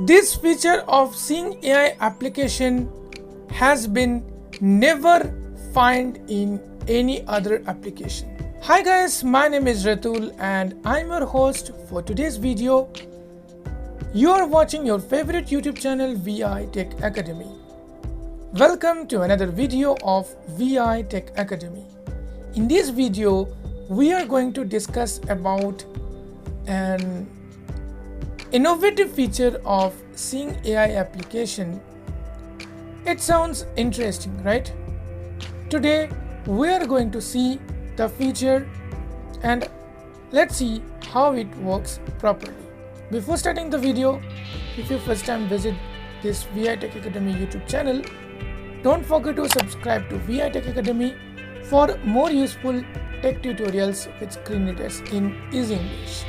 This feature of Seeing AI application has been never found in any other application. Hi guys, my name is Ratul and I'm your host for today's video. You are watching your favorite YouTube channel V.I Tech Academy. Welcome to another video of V.I Tech Academy. In this video, we are going to discuss about an innovative feature of Seeing AI application. It sounds interesting, right? Today, we are going to see the feature and let's see how it works properly. Before starting the video, if you first time visit this V.I Tech Academy YouTube channel, don't forget to subscribe to V.I Tech Academy for more useful tech tutorials with screen readers in easy English.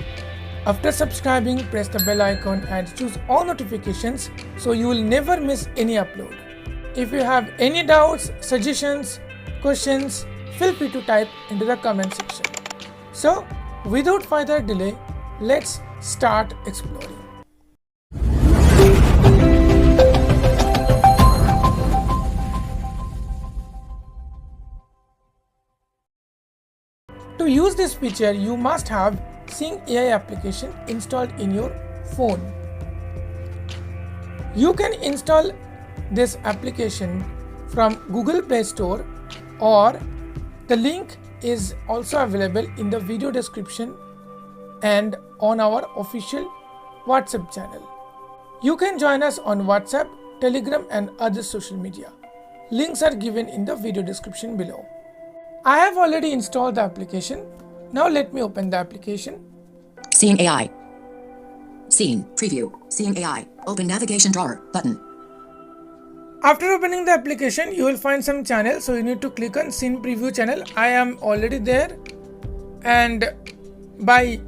After subscribing, press the bell icon and choose all notifications so you will never miss any upload. If you have any doubts, suggestions, questions, feel free to type into the comment section. So, without further delay, let's start exploring. To use this feature, you must have Seeing AI application installed in your phone. You can install this application from Google Play Store, or the link is also available in the video description and on our official WhatsApp channel. You can join us on WhatsApp, Telegram and other social media. Links are given in the video description below. I have already installed the application. Now let me open the application. Seeing AI. Scene. Preview. Seeing AI. Open navigation drawer button. After opening the application, you will find some channel. So you need to click on Scene Preview channel. I am already there. And by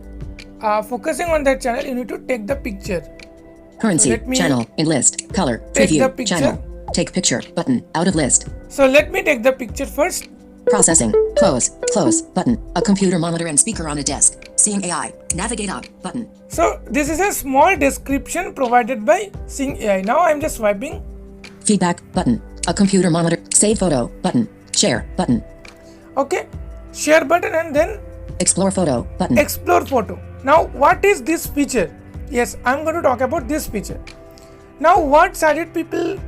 focusing on that channel, you need to take the picture. Currency. So channel. In list. Color. Preview. Channel. Take picture. Button. Out of list. So let me take the picture first. Processing. Close. Close. Button. A computer monitor and speaker on a desk. Seeing AI. Navigate up. Button. So this is a small description provided by Seeing AI. Now I'm just swiping. Feedback. Button. A computer monitor. Save photo. Button. Share. Button. Okay. Share button and then Explore photo. Button. Explore photo. Now what is this feature? Yes, I'm going to talk about this feature. Now what sighted people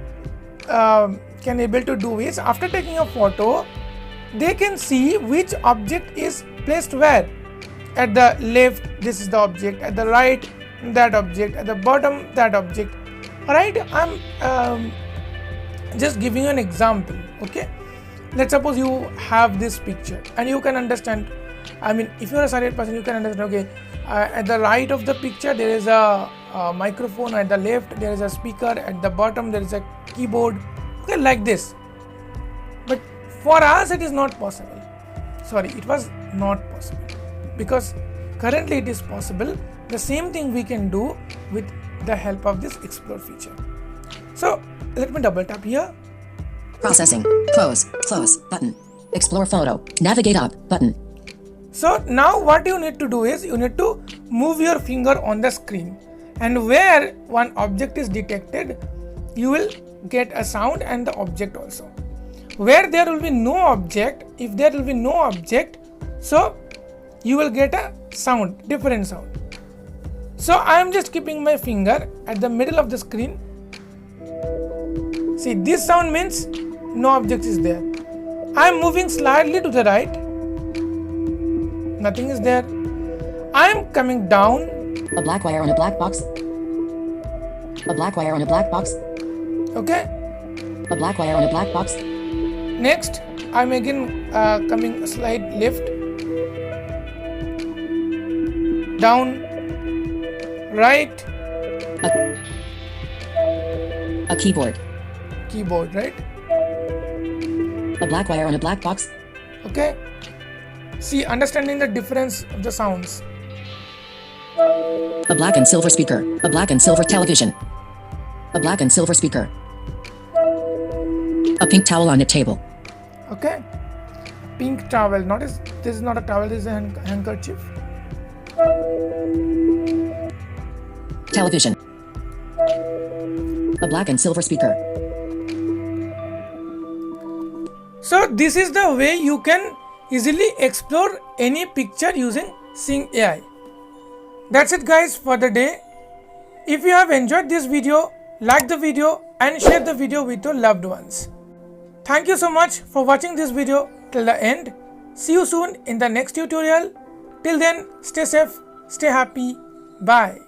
can able to do is, after taking a photo, they can see which object is placed where. At the left, this is the object. At the right, that object. At the bottom, that object. Alright, I'm just giving you an example. Okay, let's suppose you have this picture and you can understand. I mean, if you're a sighted person, you can understand. Okay, at the right of the picture, there is a microphone. At the left, there is a speaker. At the bottom, there is a keyboard. Okay, like this. But for us, it is not possible. Sorry, it was not possible. Because currently it is possible. The same thing we can do with the help of this Explore feature. So let me double tap here. Processing. Close. Close. Button. Explore photo. Navigate up. Button. So now what you need to do is, you need to move your finger on the screen, and where one object is detected, you will get a sound and the object also. Where there will be no object, if there will be no object, so you will get a sound, different sound. So I am just keeping my finger at the middle of the screen. See, this sound means no object is there. I am moving slightly to the right. Nothing is there. I am coming down. A black wire on a black box. A black wire on a black box. Okay. A black wire on a black box. Next, I am again coming a slight left. Down, right, a keyboard. Keyboard, right? A black wire on a black box. Okay. See, understanding the difference of the sounds. A black and silver speaker. A black and silver television. A black and silver speaker. A pink towel on a table. Okay. Pink towel. Notice this is not a towel, this is a handkerchief. Television. A black and silver speaker. So this is the way you can easily explore any picture using Seeing AI. That's it guys for the day. If you have enjoyed this video, like the video and share the video with your loved ones. Thank you so much for watching this video till the end. See you soon in the next tutorial. Till then, stay safe, stay happy. Bye.